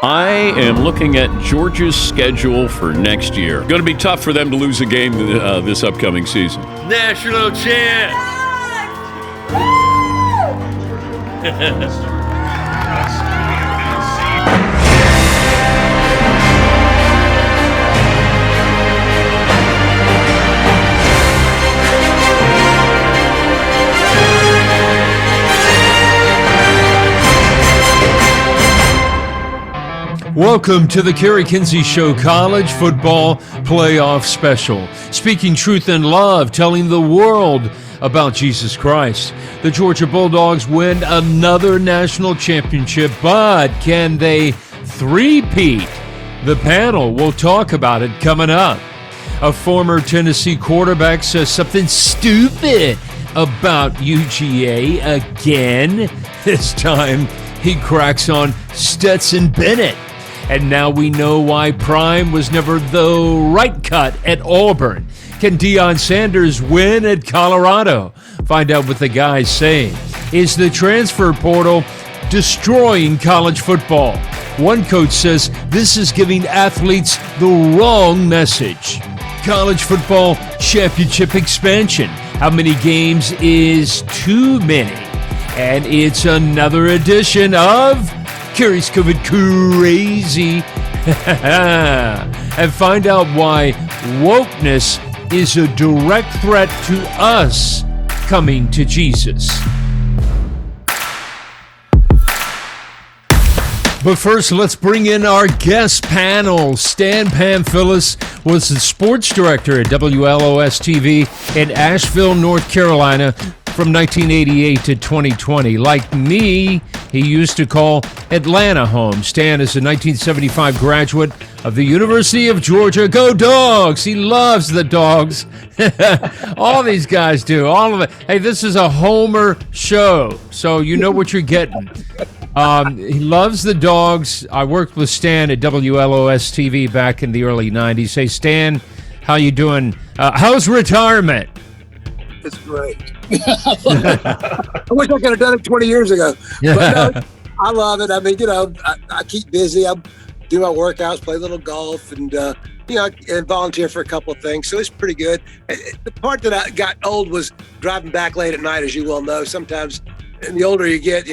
I am looking at Georgia's schedule for next year. Going to be tough for them to lose a game this upcoming season. National champ! Welcome to the Kerry Kinsey Show College Football Playoff Special. Speaking truth and love, telling the world about Jesus Christ. The Georgia Bulldogs win another national championship, but can they three-peat? The panel will talk about it coming up. A former Tennessee quarterback says something stupid about UGA again. This time he cracks on Stetson Bennett. And now we know why Prime was never the right cut at Auburn. Can Deion Sanders win at Colorado? Find out what the guy's saying. Is the transfer portal destroying college football? One coach says this is giving athletes the wrong message. College football championship expansion. How many games is too many? And it's another edition of Kerry's Covered Krazy. And find out why wokeness is a direct threat to us coming to Jesus. But first, let's bring in our guest panel. Stan Pamphilis was the sports director at WLOS-TV in Asheville, North Carolina from 1988 to 2020. Like me, he used to call Atlanta home. Stan is a 1975 graduate of the University of Georgia. Go Dogs! He loves the Dogs. All these guys do. All of it. Hey, this is a Homer show, so you know what you're getting. He loves the Dogs. I worked with Stan at WLOS-TV back in the early 90s. Hey, Stan, how you doing? How's retirement? It's great. I wish I could have done it 20 years ago. But no, I love it. I mean, I keep busy. I do my workouts, play a little golf, and and volunteer for a couple of things. So it's pretty good. The part that I got old was driving back late at night, as you well know. Sometimes, and the older you get,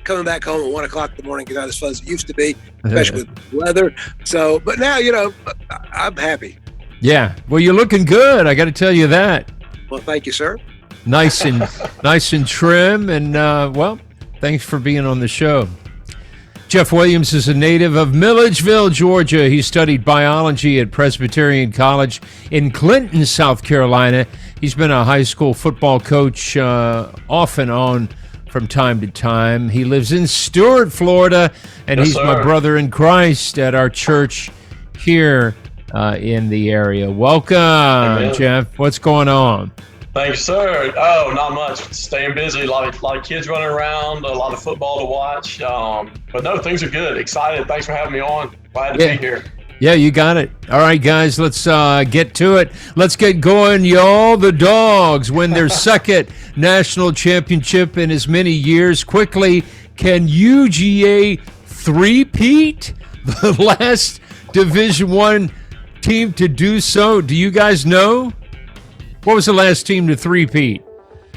coming back home at 1 o'clock in the morning is not as fun as it used to be, especially with weather. So, but now, I'm happy. Yeah. Well, you're looking good. I got to tell you that. Well, thank you, sir. Nice and trim, and thanks for being on the show. Jeff Williams is a native of Milledgeville, Georgia. He studied biology at Presbyterian College in Clinton, South Carolina. He's been a high school football coach off and on from time to time. He lives in Stuart, Florida, and he's my brother in Christ at our church here in the area. Welcome, Amen. Jeff. What's going on? Thanks, sir. Oh, not much. Staying busy. A lot of kids running around. A lot of football to watch. But no, things are good. Excited. Thanks for having me on. Glad to be here. Yeah, you got it. All right, guys, let's get to it. Let's get going, y'all. The Dogs win their second national championship in as many years. Quickly, can UGA three-peat? The last Division I team to do so. Do you guys know? What was the last team to three-peat?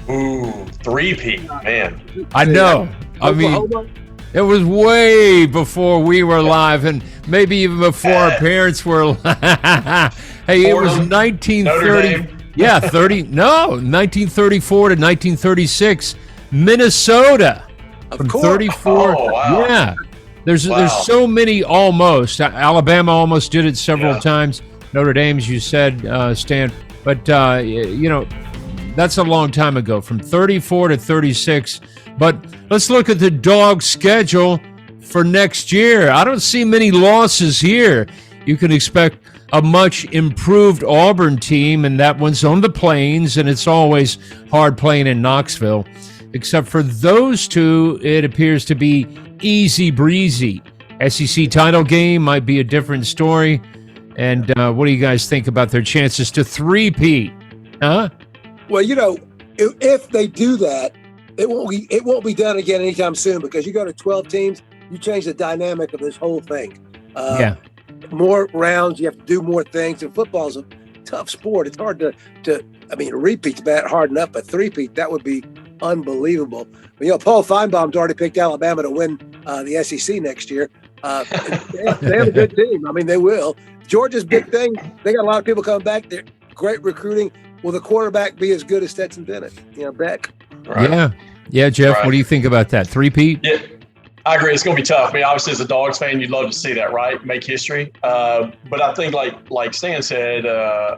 Ooh, three-peat, man. I know. I mean, it was way before we were alive, and maybe even before our parents were alive. Hey, it was 1930. Yeah, 1934 to 1936. Minnesota. From 34. Oh, wow. Yeah. There's so many almost. Alabama almost did it several times. Notre Dame, as you said, Stan. But, that's a long time ago, from 34 to 36. But let's look at the Dogs' schedule for next year. I don't see many losses here. You can expect a much improved Auburn team, and that one's on the Plains, and it's always hard playing in Knoxville. Except for those two, it appears to be easy breezy. SEC title game might be a different story. And what do you guys think about their chances to three-peat? Huh? Well, if they do that, it won't be done again anytime soon, because you go to 12 teams, you change the dynamic of this whole thing. Yeah. More rounds, you have to do more things. And football's a tough sport. It's hard to I mean, a repeat's bad, hard enough, but three-peat, that would be unbelievable. But, Paul Feinbaum's already picked Alabama to win the SEC next year. They have a good team. I mean, they will. Georgia's big thing, they got a lot of people coming back. They're great recruiting. Will the quarterback be as good as Stetson Bennett? Beck. Right. Yeah, Jeff, What do you think about that? Three-peat? Yeah, I agree. It's going to be tough. I mean, obviously, as a Dawgs fan, you'd love to see that, right? Make history. But I think, like Stan said,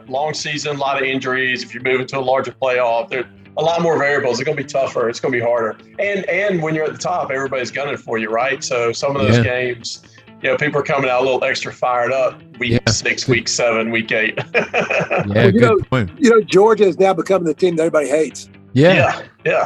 long season, a lot of injuries. If you're moving to a larger playoff, there's a lot more variables. It's going to be tougher. It's going to be harder. And when you're at the top, everybody's gunning for you, right? So some of those games, people are coming out a little extra fired up. Week 6, week 7, week 8. Good point. Georgia is now becoming the team that everybody hates. Yeah.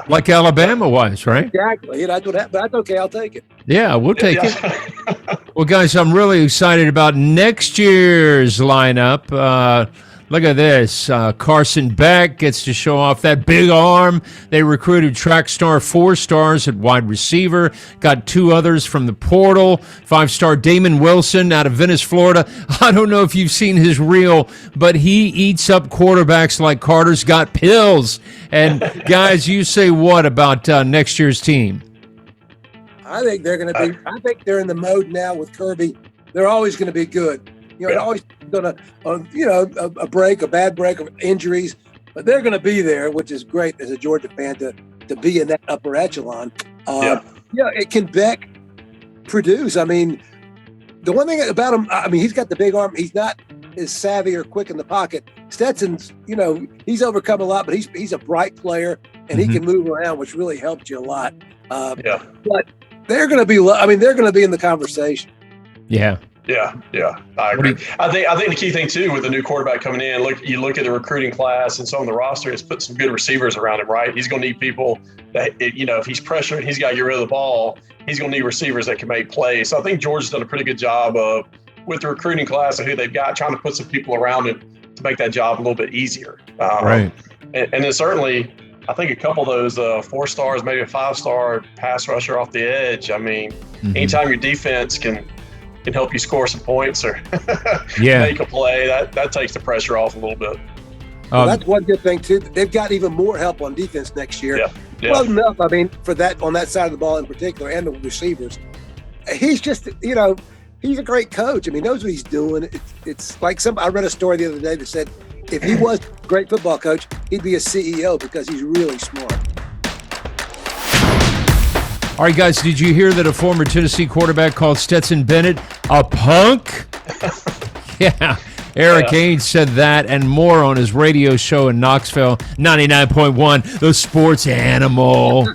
Like Alabama was, right? Exactly. That's what happened. But that's okay. I'll take it. Yeah, we'll take it. Well, guys, I'm really excited about next year's lineup. Look at this. Carson Beck gets to show off that big arm. They recruited track star 4 stars at wide receiver. Got 2 others from the portal. 5-star Damon Wilson out of Venice, Florida. I don't know if you've seen his reel, but he eats up quarterbacks like Carter's got pills. And guys, you say what about next year's team? I think they're going to be. I think they're in the mode now with Kirby. They're always going to be good. They're always going to, a bad break of injuries, but they're going to be there, which is great as a Georgia fan to be in that upper echelon. It can Beck produce. I mean, the one thing about him, he's got the big arm. He's not as savvy or quick in the pocket. Stetson's, he's overcome a lot, but he's a bright player and he can move around, which really helps you a lot. But they're going to be. They're going to be in the conversation. Yeah. Yeah, I agree. I think the key thing too with the new quarterback coming in, you look at the recruiting class and some of the roster has put some good receivers around him, right? He's going to need people that, if he's pressured, he's got to get rid of the ball. He's going to need receivers that can make plays. So I think Georgia's done a pretty good job of, with the recruiting class and who they've got, trying to put some people around him to make that job a little bit easier. Right. And then certainly, I think a couple of those 4 stars, maybe a 5-star pass rusher off the edge. I mean, anytime your defense can help you score some points or make a play, that takes the pressure off a little bit. That's one good thing too. They've got even more help on defense next year. Well enough, for that on that side of the ball in particular, and the receivers. He's just, he's a great coach. He knows what he's doing. It's like I read a story the other day that said if he was a great football coach, he'd be a CEO because he's really smart. All right, guys, did you hear that a former Tennessee quarterback called Stetson Bennett a punk? Yeah. Eric Ainge said that and more on his radio show in Knoxville, 99.1, The Sports Animal.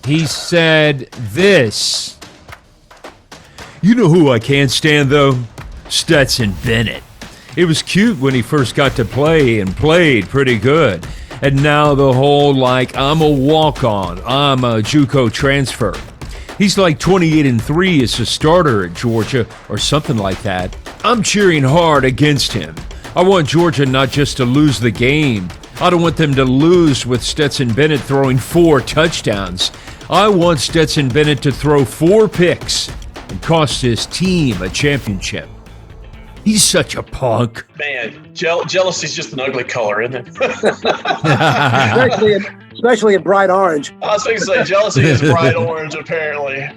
He said this. You know who I can't stand, though? Stetson Bennett. It was cute when he first got to play and played pretty good. And now the whole, I'm a walk-on, I'm a JUCO transfer. He's like 28-3 as a starter at Georgia or something like that. I'm cheering hard against him. I want Georgia not just to lose the game. I don't want them to lose with Stetson Bennett throwing 4 touchdowns. I want Stetson Bennett to throw 4 picks and cost his team a championship. He's such a punk. Man, jealousy's just an ugly color, isn't it? especially in bright orange. I was going to say, jealousy is bright orange, apparently.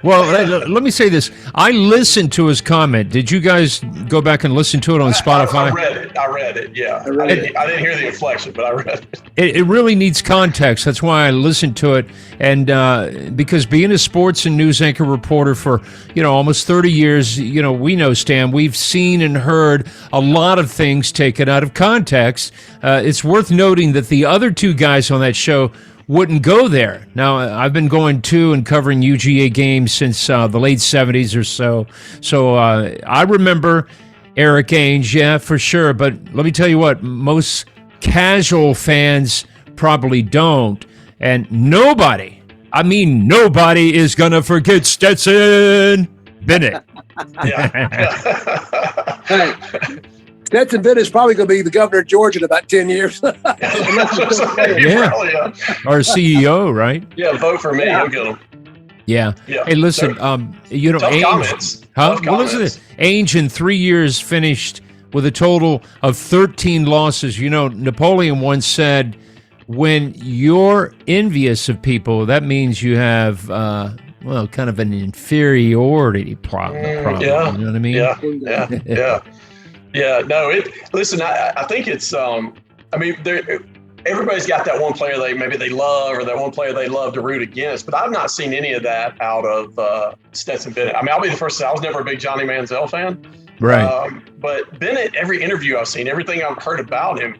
Well, let me say this. I listened to his comment. Did you guys go back and listen to it on Spotify? I read it, yeah. I didn't hear the inflection, but I read it. It really needs context. That's why I listened to it. And because being a sports and news anchor reporter for, almost 30 years, we know, Stan, we've seen and heard a lot of things taken out of context. It's worth noting that the other 2 guys on that show wouldn't go there. Now, I've been going to and covering UGA games since the late 70s or so. So I remember Eric Ainge, yeah, for sure. But let me tell you what, most casual fans probably don't. And nobody is going to forget Stetson Bennett. Hey, Stetson Bennett is probably going to be the governor of Georgia in about 10 years. Our CEO, right? Yeah, vote for me. He'll get him. Yeah. Yeah. Hey, listen, you know, Tough Ainge, comments. huh? Tough Well, listen to comments. this. Ainge in 3 years finished with a total of 13 losses. You know, Napoleon once said, when you're envious of people, that means you have, well, kind of an inferiority problem. Yeah. You know what I mean? Yeah. No, listen, I think it's, I mean, everybody's got that one player maybe they love, or that one player they love to root against, but I've not seen any of that out of Stetson Bennett. I mean, I'll be the first to say I was never a big Johnny Manziel fan. Right. But Bennett, every interview I've seen, everything I've heard about him,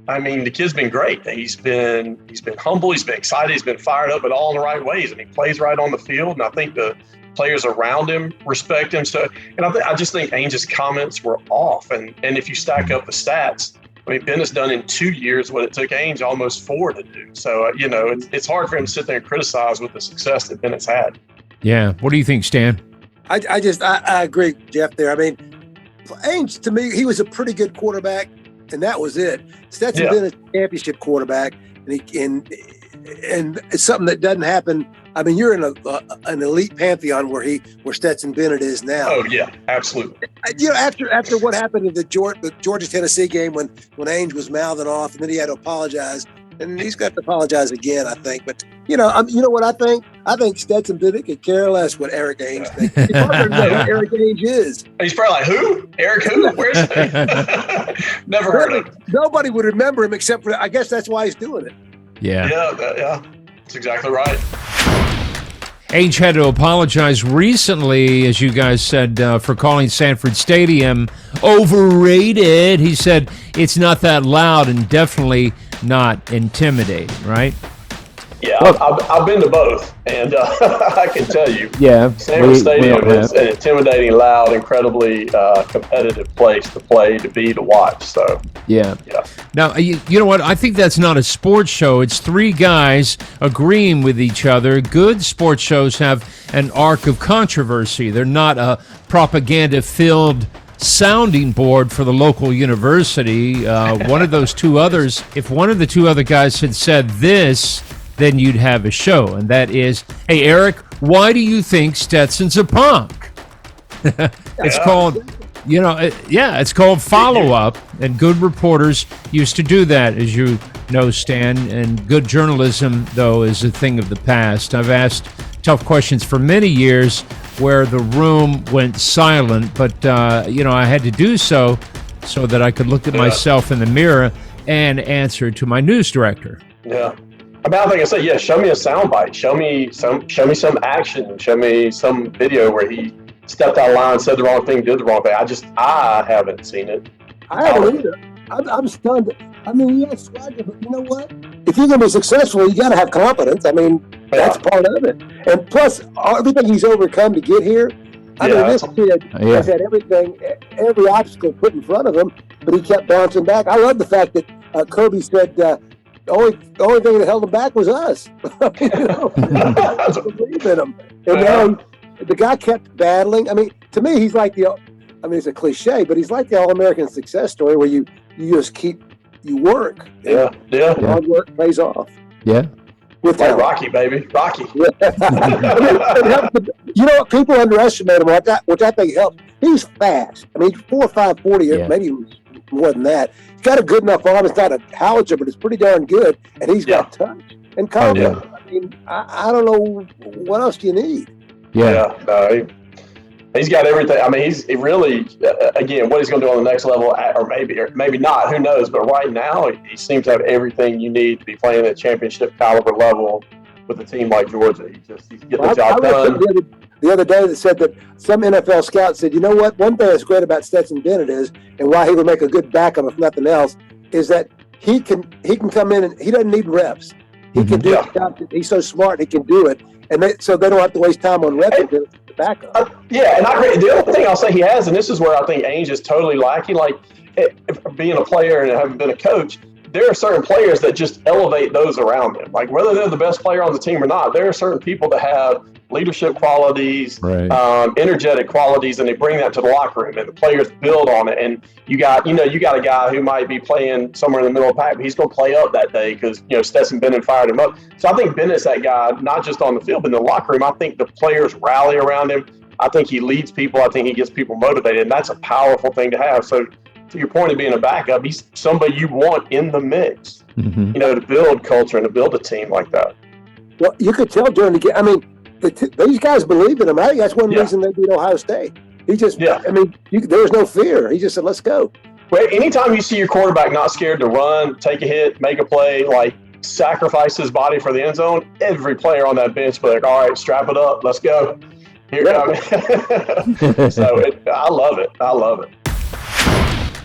I mean, the kid's been great. He's been humble. He's been excited. He's been fired up, but all in the right ways. And he plays right on the field. And I think the players around him respect him. So, and I just think Ainge's comments were off. And if you stack up the stats, I mean, Bennett's done in 2 years what it took Ainge almost 4 to do. So, you know, it's hard for him to sit there and criticize with the success that Bennett's had. Yeah. What do you think, Stan? I agree, Jeff, there. I mean, Ainge, to me, he was a pretty good quarterback, and that was it. Stetson Bennett's a championship quarterback, and it's something that doesn't happen. I mean, you're in an elite pantheon where Stetson Bennett is now. Oh yeah, absolutely. You know, after what happened in the Georgia-Tennessee game when Ainge was mouthing off, and then he had to apologize, and he's got to apologize again, I think. But you know what I think? I think Stetson Bennett could care less what Eric Ainge thinks. He probably doesn't know who Eric Ainge is. He's probably like, who? Eric who? Where's he? Never heard of him. Nobody would remember him except for, I guess that's why he's doing it. Yeah. Yeah. That's exactly right. Ainge had to apologize recently, as you guys said, for calling Sanford Stadium overrated. He said it's not that loud and definitely not intimidating, right? Yeah, I've been to both, and I can tell you, Yeah, Sanford Stadium is an intimidating, loud, incredibly competitive place to play, to be, to watch. So yeah. Now, you know what? I think that's not a sports show. It's three guys agreeing with each other. Good sports shows have an arc of controversy. They're not a propaganda-filled sounding board for the local university. One of those two others, if one of the two other guys had said this, then you'd have a show. And that is, hey, Eric, why do you think Stetson's a punk? It's called, it's called follow-up. And good reporters used to do that, as you know, Stan. And good journalism, though, is a thing of the past. I've asked tough questions for many years where the room went silent, but, I had to do so that I could look at myself in the mirror and answer to my news director. Yeah. I mean, I think I said, show me a soundbite. Show me some action. Show me some video where he stepped out of line, said the wrong thing, did the wrong thing. I haven't seen it. I haven't either. I'm stunned. I mean, he has swagger, but you know what? If you're going to be successful, you got to have confidence. I mean, that's part of it. And plus, everything he's overcome to get here. I mean, this kid has had every obstacle put in front of him, but he kept bouncing back. I love the fact that Kirby said, the only thing that held him back was us. I believe in him. And now the guy kept battling. I mean, to me, he's like it's a cliche, but he's like the All-American success story where you just you work. Yeah. Hard work pays off. Yeah. With like Rocky, baby. Rocky. You know what? People underestimate him, which I think helps. He's fast. I mean, 4 or 5 40, maybe more than that. He's got a good enough arm. It's not a howitzer, but it's pretty darn good. And he's got touch and confidence. I mean, I don't know, what else do you need? He's got everything. I mean, he really, again, what he's going to do on the next level, or maybe not, who knows? But right now, he seems to have everything you need to be playing at championship caliber level with a team like Georgia. He's getting the job done. The other day that said that some NFL scouts said, you know what? One thing that's great about Stetson Bennett is, and why he would make a good backup if nothing else, is that he can come in and he doesn't need reps. He can do it. He's so smart, he can do it. And so they don't have to waste time on reps to backup. And I agree. The other thing I'll say he has, and this is where I think Ainge is totally lacking, like being a player and having been a coach, there are certain players that just elevate those around them. Like whether they're the best player on the team or not, there are certain people that have leadership qualities, Right. energetic qualities, and they bring that to the locker room, and the players build on it. And you got a guy who might be playing somewhere in the middle of the pack, but he's going to play up that day because Stetson Bennett fired him up. So I think Bennett's that guy, not just on the field, but in the locker room. I think the players rally around him. I think he leads people. I think he gets people motivated, and that's a powerful thing to have. So to your point of being a backup, he's somebody you want in the mix, to build culture and to build a team like that. Well, you could tell during the game. I mean, these guys believe in him. I think that's one reason they beat Ohio State. He just, I mean, there was no fear. He just said, let's go. Well, anytime you see your quarterback not scared to run, take a hit, make a play, like sacrifice his body for the end zone, every player on that bench will be like, all right, strap it up, let's go. Here comes. So I love it. I love it.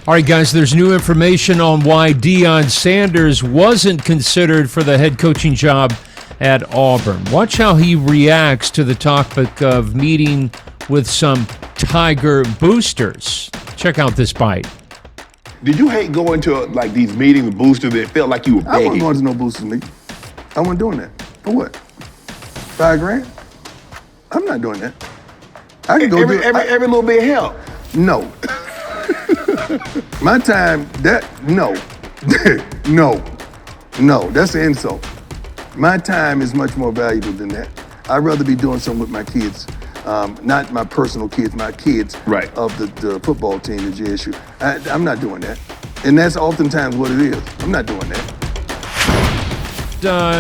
All right, guys, there's new information on why Deion Sanders wasn't considered for the head coaching job at Auburn. Watch how he reacts to the topic of meeting with some Tiger boosters. Check out this bite. Did you hate going to like these meetings with boosters that felt like you were begging? I wasn't going to no boosters meeting. I wasn't doing that. For what? $5,000? I'm not doing that. I can go every little bit of help. No. My time, no. No, that's an insult. My time is much more valuable than that. I'd rather be doing something with my kids, not my personal kids, my kids of the football team, the JSU. I'm not doing that. And that's oftentimes what it is. I'm not doing that.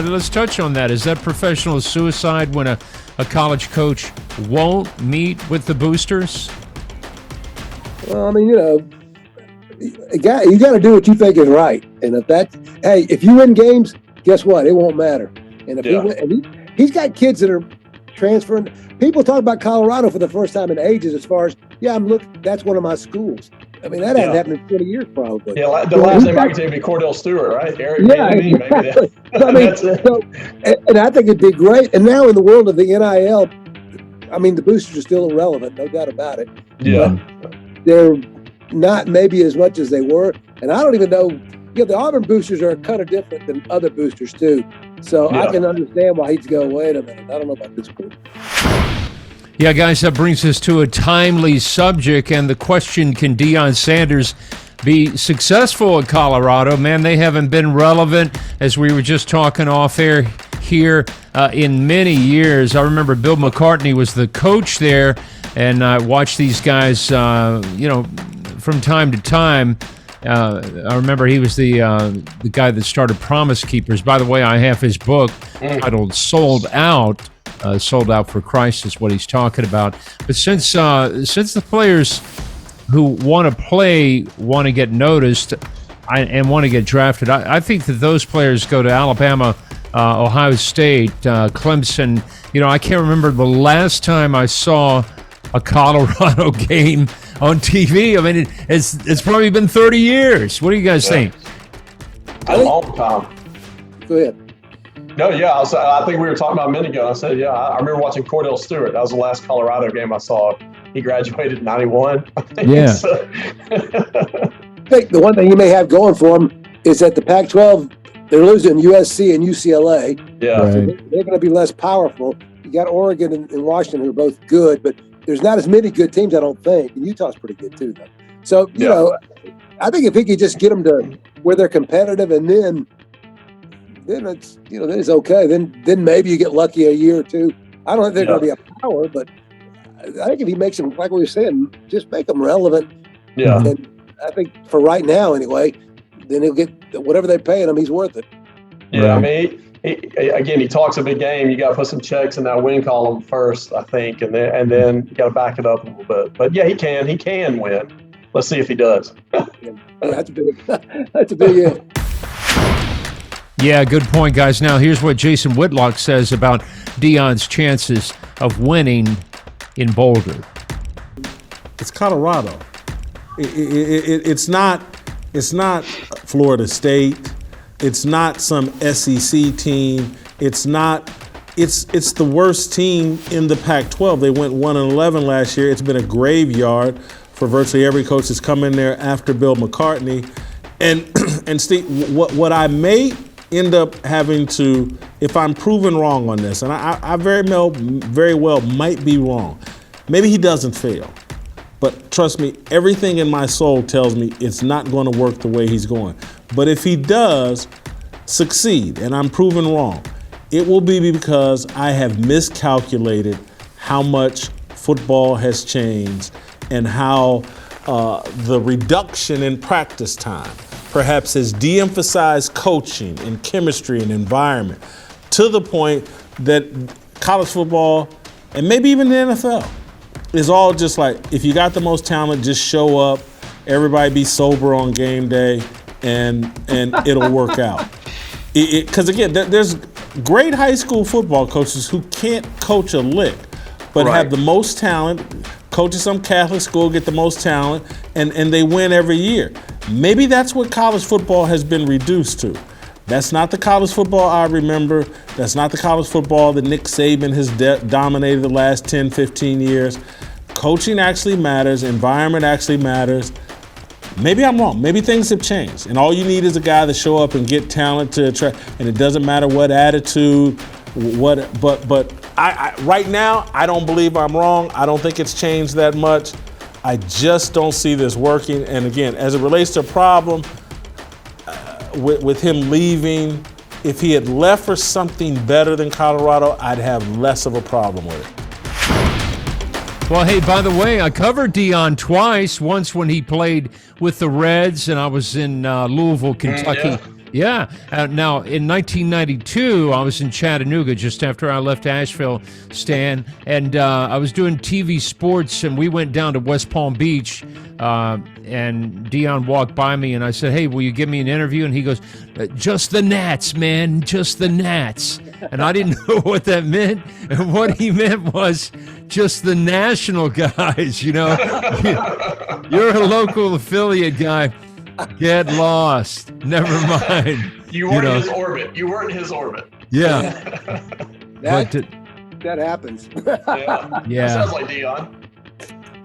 Let's touch on that. Is that professional suicide when a college coach won't meet with the boosters? Well, I mean, you got to do what you think is right. And if you win games, guess what? It won't matter. And if he's got kids that are transferring. People talk about Colorado for the first time in ages as far as, that's one of my schools. I mean, that hasn't happened in 20 years probably. Yeah, the last name I could take would be Cordell Stewart, right? Eric, exactly. And I think it'd be great. And now in the world of the NIL, I mean, the boosters are still irrelevant, no doubt about it. Yeah. But they're not maybe as much as they were. And I don't even know, the Auburn boosters are kind of different than other boosters too. So I can understand why he'd go, wait a minute, I don't know about this group. Yeah, guys, that brings us to a timely subject and the question, can Deion Sanders be successful at Colorado? Man, they haven't been relevant, as we were just talking off air here, in many years. I remember Bill McCartney was the coach there, and I watched these guys, from time to time. I remember he was the guy that started Promise Keepers. By the way, I have his book titled Sold Out. Sold Out for Christ is what he's talking about. But since the players who want to play want to get noticed and want to get drafted, I think that those players go to Alabama, Ohio State, Clemson. I can't remember the last time I saw a Colorado game on TV. I mean, it's probably been 30 years. What do you guys think? A long time. Go ahead. No, I think we were talking about a minute ago. I said, I remember watching Cordell Stewart. That was the last Colorado game I saw. He graduated in 91, I think. Yeah. I think the one thing you may have going for them is that the Pac-12, they're losing USC and UCLA. Yeah. So they're going to be less powerful. You got Oregon and Washington who are both good, but there's not as many good teams, I don't think. And Utah's pretty good too, though. So, I think if he could just get them to where they're competitive, and then it's, then it's okay. Then maybe you get lucky a year or two. I don't think they're going to be a power, but I think if he makes them, like we were saying, just make them relevant. Yeah. And I think for right now, anyway, then he'll get whatever they're paying him. He's worth it. Yeah, right. I mean, he talks a big game. You got to put some checks in that win column first, I think, and then you got to back it up a little bit. But yeah, he can win. Let's see if he does. That's a big if. Yeah, good point, guys. Now, here's what Jason Whitlock says about Deion's chances of winning in Boulder. It's Colorado. It's not Florida State. It's not some SEC team. It's the worst team in the Pac-12. They went 1-11 last year. It's been a graveyard for virtually every coach that's come in there after Bill McCartney. And Steve, what I may end up having to, if I'm proven wrong on this, and I very well might be wrong, maybe he doesn't fail. But trust me, everything in my soul tells me it's not going to work the way he's going. But if he does succeed and I'm proven wrong, it will be because I have miscalculated how much football has changed and how the reduction in practice time perhaps has de-emphasized coaching and chemistry and environment to the point that college football and maybe even the NFL is all just like, if you got the most talent, just show up, everybody be sober on game day, and it'll work out. Because again, there's great high school football coaches who can't coach a lick, but have the most talent, coach at some Catholic school, get the most talent, and they win every year. Maybe that's what college football has been reduced to. That's not the college football I remember. That's not the college football that Nick Saban has dominated the last 10, 15 years. Coaching actually matters. Environment actually matters. Maybe I'm wrong. Maybe things have changed. And all you need is a guy to show up and get talent to attract. And it doesn't matter what attitude, but I right now, I don't believe I'm wrong. I don't think it's changed that much. I just don't see this working. And again, as it relates to a problem, with him leaving, if he had left for something better than Colorado, I'd have less of a problem with it. Well, hey, by the way, I covered Deion twice. Once when he played with the Reds, and I was in Louisville, Kentucky. Yeah. Now, in 1992, I was in Chattanooga just after I left Asheville, Stan, and I was doing TV sports, and we went down to West Palm Beach, and Deion walked by me, and I said, hey, will you give me an interview? And he goes, just the Nats, man, just the Nats. And I didn't know what that meant, and what he meant was just the national guys, you know. You're a local affiliate guy. Get lost. Never mind. You weren't in his orbit. You weren't in his orbit. Yeah. that happens. Yeah. Sounds like Deion.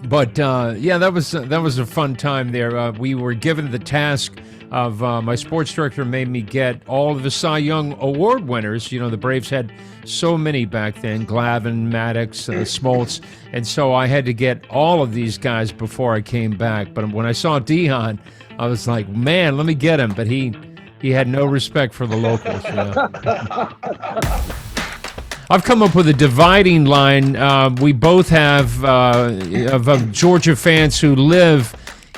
But yeah, that was a fun time there. We were given the task of my sports director made me get all of the Cy Young Award winners. You know, the Braves had so many back then: Glavine, Maddox, Smoltz, and so I had to get all of these guys before I came back. But when I saw Deion, I was like, man, let me get him. But he had no respect for the locals. I've come up with a dividing line. We both have of Georgia fans who live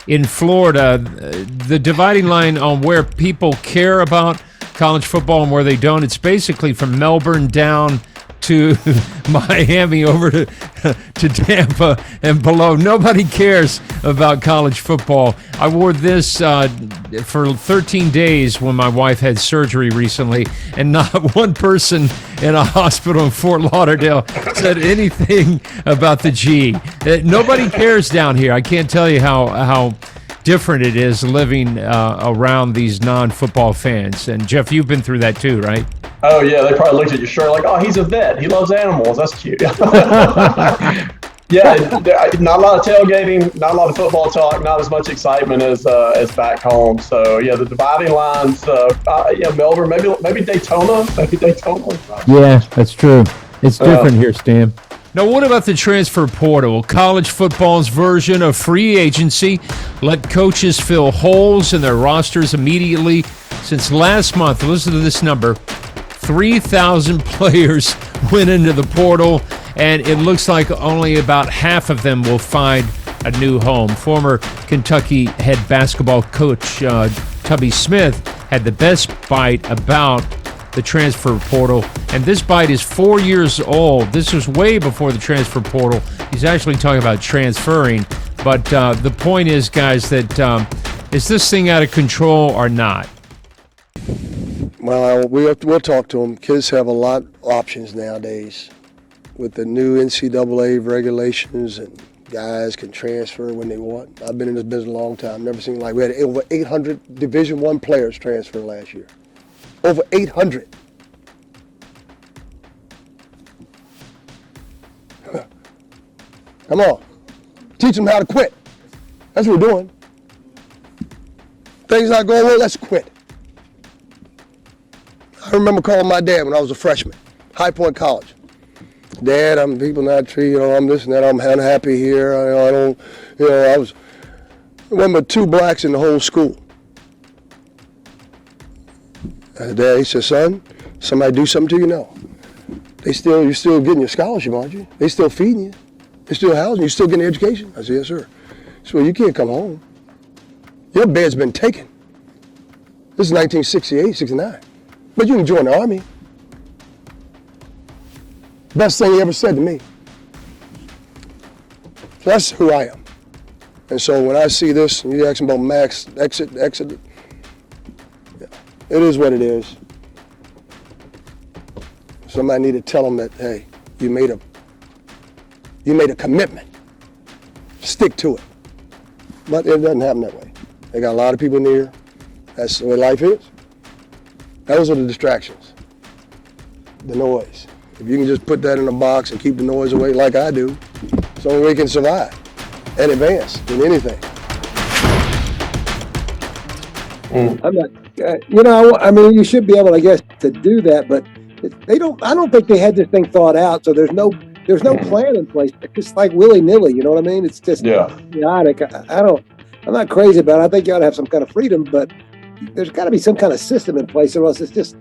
in Florida. The dividing line on where people care about college football and where they don't. It's basically from Melbourne down to Miami over to Tampa and below. Nobody cares about college football. I wore this for 13 days when my wife had surgery recently, and not one person in a hospital in Fort Lauderdale said anything about the G. Nobody cares down here. I can't tell you how different it is living around these non-football fans. And Jeff, you've been through that too, right? Oh yeah, they probably looked at your shirt like, oh, he's a vet. He loves animals. That's cute. Yeah, not a lot of tailgating, not a lot of football talk, not as much excitement as back home. So yeah, the dividing lines. Yeah, Melbourne, maybe Daytona, Yeah, that's true. It's different here, Stan. Now, what about the transfer portal? College football's version of free agency. Let coaches fill holes in their rosters immediately. Since last month, listen to this number, 3,000 players went into the portal, and it looks like only about half of them will find a new home. Former Kentucky head basketball coach Tubby Smith had the best bite about the transfer portal, and this bite is 4 years old. This was way before the transfer portal. He's actually talking about transferring, but the point is, guys, that is this thing out of control or not? Well, we'll talk to them. Kids have a lot of options nowadays with the new NCAA regulations, and guys can transfer when they want. I've been in this business a long time. Never seen like we had over 800 Division I players transfer last year. Over 800. Come on. Teach them how to quit. That's what we're doing. Things not going well, let's quit. I remember calling my dad when I was a freshman, High Point College. Dad, I'm people not tree, I'm this and that. I'm unhappy here. I don't, I was one of 2 blacks in the whole school. Dad, he said, son, somebody do something to you? No. You're still getting your scholarship, aren't you? They still feeding you. They still housing you. You still getting education? I said, yes, sir. He said, well, you can't come home. Your bed's been taken. This is 1968, 69. But you can join the Army. Best thing he ever said to me. So that's who I am. And so when I see this, and you ask about Max, exit, yeah, it is what it is. Somebody need to tell them that, hey, you made a commitment. Stick to it. But it doesn't happen that way. They got a lot of people in the ear. That's the way life is. Those are the distractions, the noise. If you can just put that in a box and keep the noise away like I do, it's the only way we can survive and advance in anything. I'm not, I mean, you should be able, I guess, to do that, but I don't think they had this thing thought out, so there's no plan in place. It's just like willy-nilly, you know what I mean? It's just chaotic. I'm not crazy about it. I think you ought to have some kind of freedom, but there's got to be some kind of system in place, or else it's just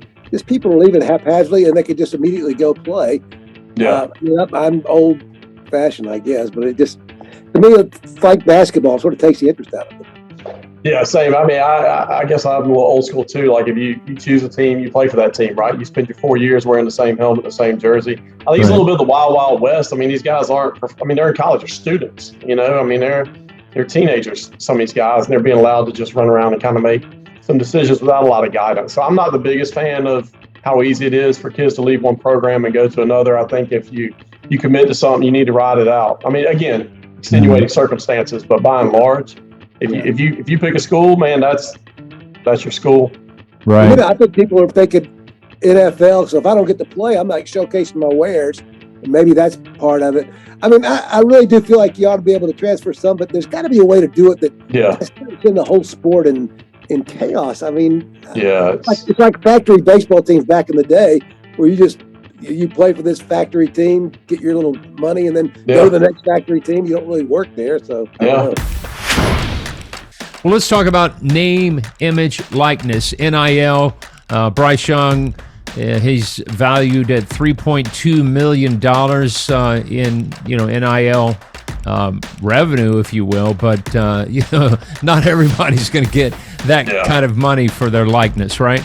people are leaving haphazardly and they could just immediately go play. Yeah. I'm old-fashioned, I guess, but it just, to me, it's like basketball. It sort of takes the interest out of it. Yeah, same. I mean, I guess I'm a little old school too. Like if you choose a team, you play for that team, right? You spend your 4 years wearing the same helmet, the same jersey. I think it's a little bit of the wild, wild west. I mean, these guys they're in college, they're students, I mean, they're teenagers, some of these guys, and they're being allowed to just run around and kind of make some decisions without a lot of guidance. So I'm not the biggest fan of how easy it is for kids to leave one program and go to another. I think if you commit to something, you need to ride it out. I mean, again, extenuating circumstances, but by and large, if you pick a school, man, that's your school. Right. I think people are thinking NFL, so if I don't get to play, I'm like showcasing my wares. And maybe that's part of it. I mean, I really do feel like you ought to be able to transfer some, but there's got to be a way to do it that in the whole sport in chaos. I mean, it's like factory baseball teams back in the day where you play for this factory team, get your little money, and then go to the next factory team. You don't really work there, so I don't know. Well, let's talk about name, image, likeness, NIL. Bryce Young, he's valued at $3.2 million in NIL revenue, if you will. But not everybody's going to get that kind of money for their likeness, right?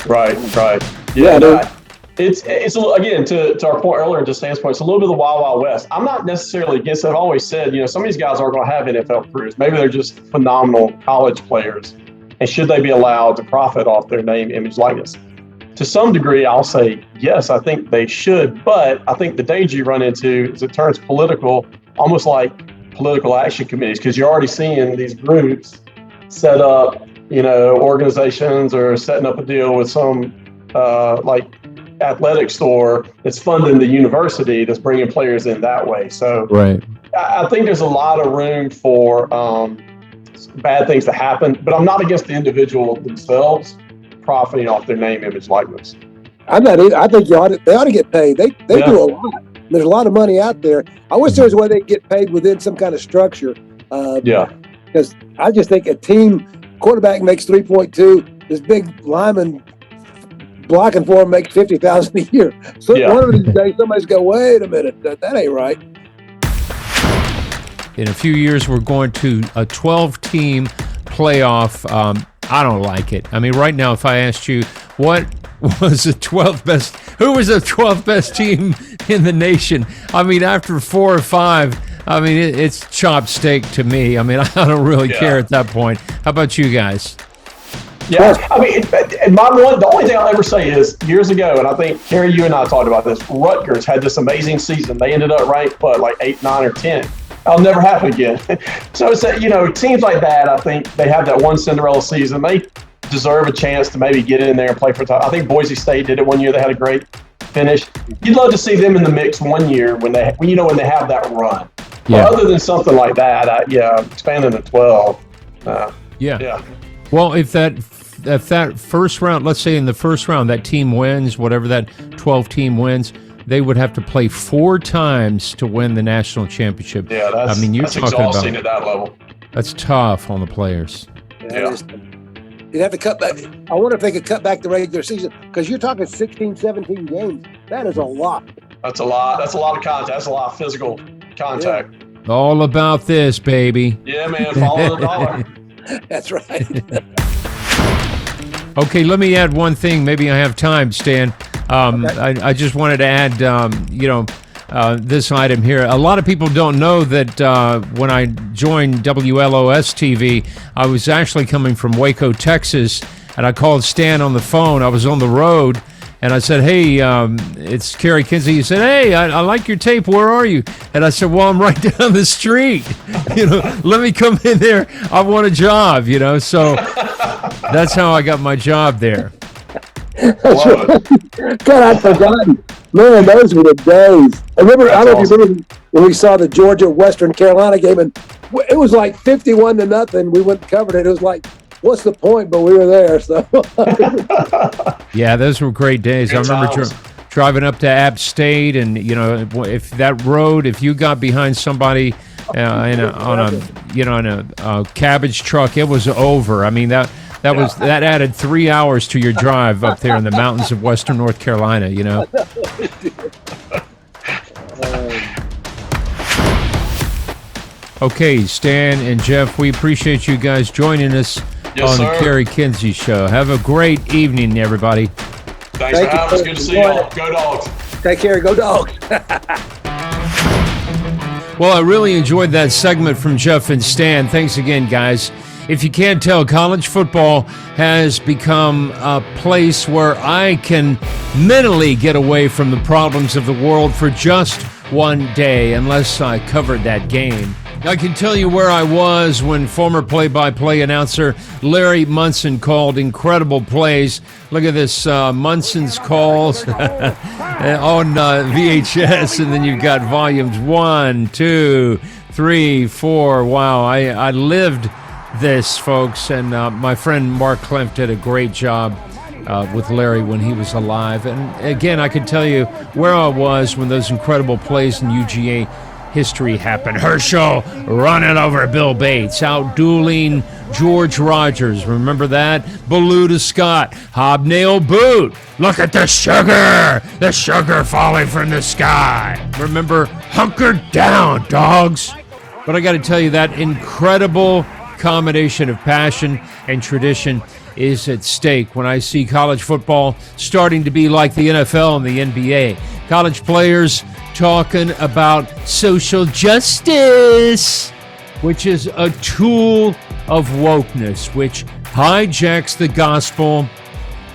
Right. Yeah. It's again to our point earlier, to Stan's point, it's a little bit of the wild, wild west. I'm not necessarily against it. I've always said, some of these guys aren't going to have NFL careers. Maybe they're just phenomenal college players. And should they be allowed to profit off their name, image, likeness? To some degree, I'll say yes, I think they should. But I think the danger you run into is it turns political, almost like political action committees, because you're already seeing these groups set up, organizations or setting up a deal with some athletic store that's funding the university that's bringing players in that way. So I think there's a lot of room for bad things to happen, but I'm not against the individual themselves profiting off their name, image, likeness. I'm not either. I think they ought to get paid. They do a lot. There's a lot of money out there. I wish there was a way they get paid within some kind of structure. Because I just think a team quarterback makes 3.2. This big lineman blocking for him makes $50,000 a year. So one of these days, somebody's go, wait a minute, that ain't right. In a few years, we're going to a 12-team playoff. I don't like it. I mean, right now, if I asked you what was the 12th best, who was the 12th best team in the nation? I mean, after 4 or 5, I mean, it's chopped steak to me. I mean, I don't really care at that point. How about you guys? Yeah, I mean, the only thing I'll ever say is years ago, and I think, Kerry, you and I talked about this, Rutgers had this amazing season. They ended up ranked, like 8, 9, or 10. That'll never happen again. So it's teams like that, I think they have that one Cinderella season. They deserve a chance to maybe get in there and play for top. I think Boise State did it one year. They had a great finish. You'd love to see them in the mix one year when they have that run. But other than something like that, expanding to 12. Well, if that if that first round, let's say in the first round, that team wins, whatever that 12 team wins, they would have to play 4 times to win the national championship. Yeah, that's exhausting at that level. That's tough on the players. Yeah. You'd have to cut back. I wonder if they could cut back the regular season, because you're talking 16, 17 games. That is a lot. That's a lot. That's a lot of contact. That's a lot of physical contact. Yeah. All about this, baby. Yeah, man. Follow the dollar. That's right. Okay, let me add one thing. Maybe I have time, Stan. Okay. I just wanted to add, this item here. A lot of people don't know that when I joined WLOS TV, I was actually coming from Waco, Texas, and I called Stan on the phone. I was on the road, and I said, hey, it's Kerry Kinsey. He said, hey, I like your tape. Where are you? And I said, well, I'm right down the street. Let me come in there. I want a job, So that's how I got my job there. God, I'd forgotten. Man, those were the days. I don't know if you remember when we saw the Georgia Western Carolina game, and it was like 51-0. We went and covered it. It was like, what's the point? But we were there. So yeah, those were great days. I remember driving up to App State, and if that road, if you got behind somebody in a cabbage truck, it was over. I mean that added 3 hours to your drive up there in the mountains of Western North Carolina. Okay, Stan and Jeff, we appreciate you guys joining us on the Kerry Kinsey Show. Have a great evening, everybody. Thanks for having us. Good to see y'all. Go Dogs. Take care. Go Dogs. Well, I really enjoyed that segment from Jeff and Stan. Thanks again, guys. If you can't tell, college football has become a place where I can mentally get away from the problems of the world for just one day, unless I covered that game. I can tell you where I was when former play-by-play announcer Larry Munson called incredible plays. Look at this, Munson's calls on VHS, and then you've got volumes 1, 2, 3, 4. Wow, I lived this, folks, and my friend Mark Klemp did a great job with Larry when he was alive. And again, I can tell you where I was when those incredible plays in UGA history happened. Herschel running over Bill Bates, out-dueling George Rogers. Remember that? Ballou to Scott, hobnail boot. Look at the sugar falling from the sky. Remember, hunker down, dogs. But I got to tell you, that incredible combination of passion and tradition is at stake when I see college football starting to be like the NFL and the NBA. College players talking about social justice, which is a tool of wokeness, which hijacks the gospel.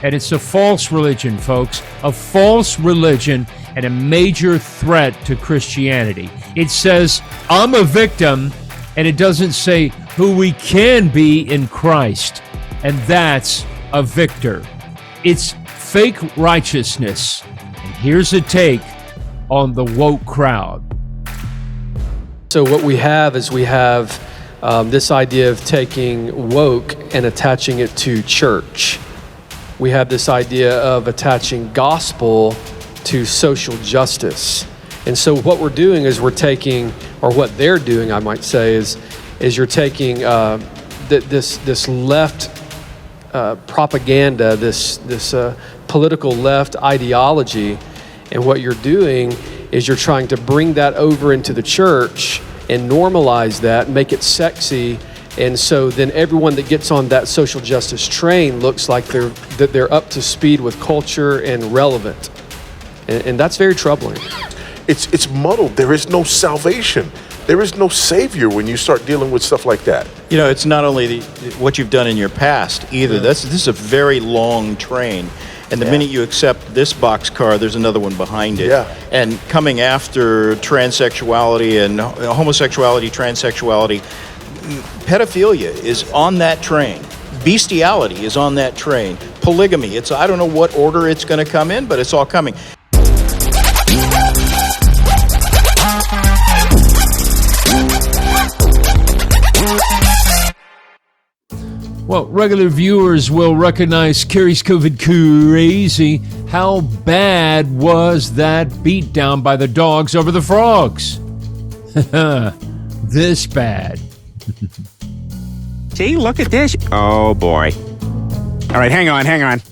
And it's a false religion, folks, a false religion and a major threat to Christianity. It says, I'm a victim, and it doesn't say who we can be in Christ. And that's a victor. It's fake righteousness. And here's a take on the woke crowd. So what we have is this idea of taking woke and attaching it to church. We have this idea of attaching gospel to social justice. And so what we're doing is we're taking, or what they're doing, I might say, is you're taking this left propaganda, this political left ideology, and what you're doing is you're trying to bring that over into the church and normalize that, make it sexy, and so then everyone that gets on that social justice train looks like they're up to speed with culture and relevant, and that's very troubling. It's muddled. There is no salvation. There is no savior when you start dealing with stuff like that. It's not only what you've done in your past either. This is a very long train. And the minute you accept this boxcar, there's another one behind it. Yeah. And coming after transsexuality and homosexuality, transsexuality, pedophilia is on that train. Bestiality is on that train. Polygamy, I don't know what order it's going to come in, but it's all coming. Well, regular viewers will recognize Kerry's COVID crazy. How bad was that beatdown by the Dawgs over the Frogs? This bad. See, look at this. Oh, boy. All right, hang on.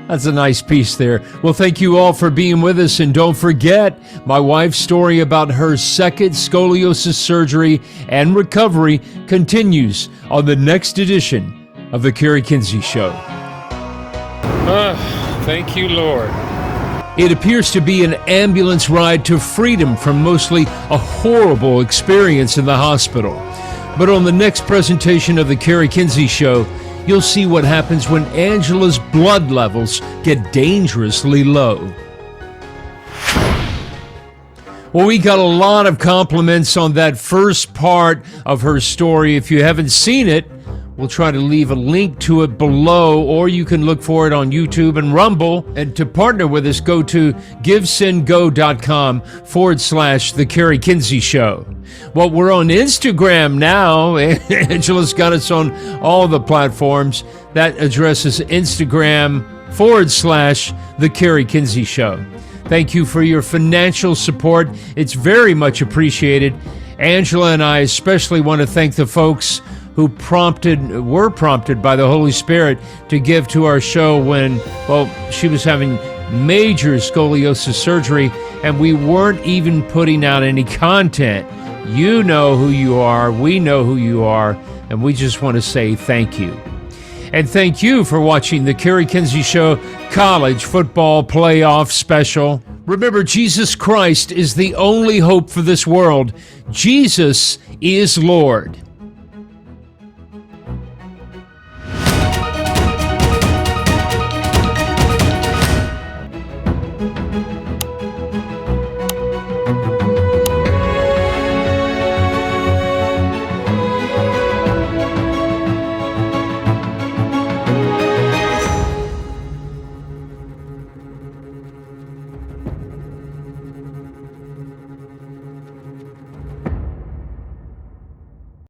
That's a nice piece there. Well, thank you all for being with us. And don't forget, my wife's story about her second scoliosis surgery and recovery continues on the next edition of The Kerry Kinsey Show. Thank you, Lord. It appears to be an ambulance ride to freedom from mostly a horrible experience in the hospital. But on the next presentation of The Kerry Kinsey Show, you'll see what happens when Angela's blood levels get dangerously low. Well, we got a lot of compliments on that first part of her story. If you haven't seen it, we'll try to leave a link to it below, or you can look for it on YouTube and Rumble. And to partner with us, go to givesendgo.com/The Kerry Kinsey Show. Well, we're on Instagram now. Angela's got us on all the platforms. That address is Instagram/The Kerry Kinsey Show. Thank you for your financial support. It's very much appreciated. Angela and I especially want to thank the folks who were prompted by the Holy Spirit to give to our show when, well, she was having major scoliosis surgery and we weren't even putting out any content. You know who you are, we know who you are, and we just want to say thank you. And thank you for watching the Kerry Kinsey Show College Football Playoff Special. Remember, Jesus Christ is the only hope for this world. Jesus is Lord.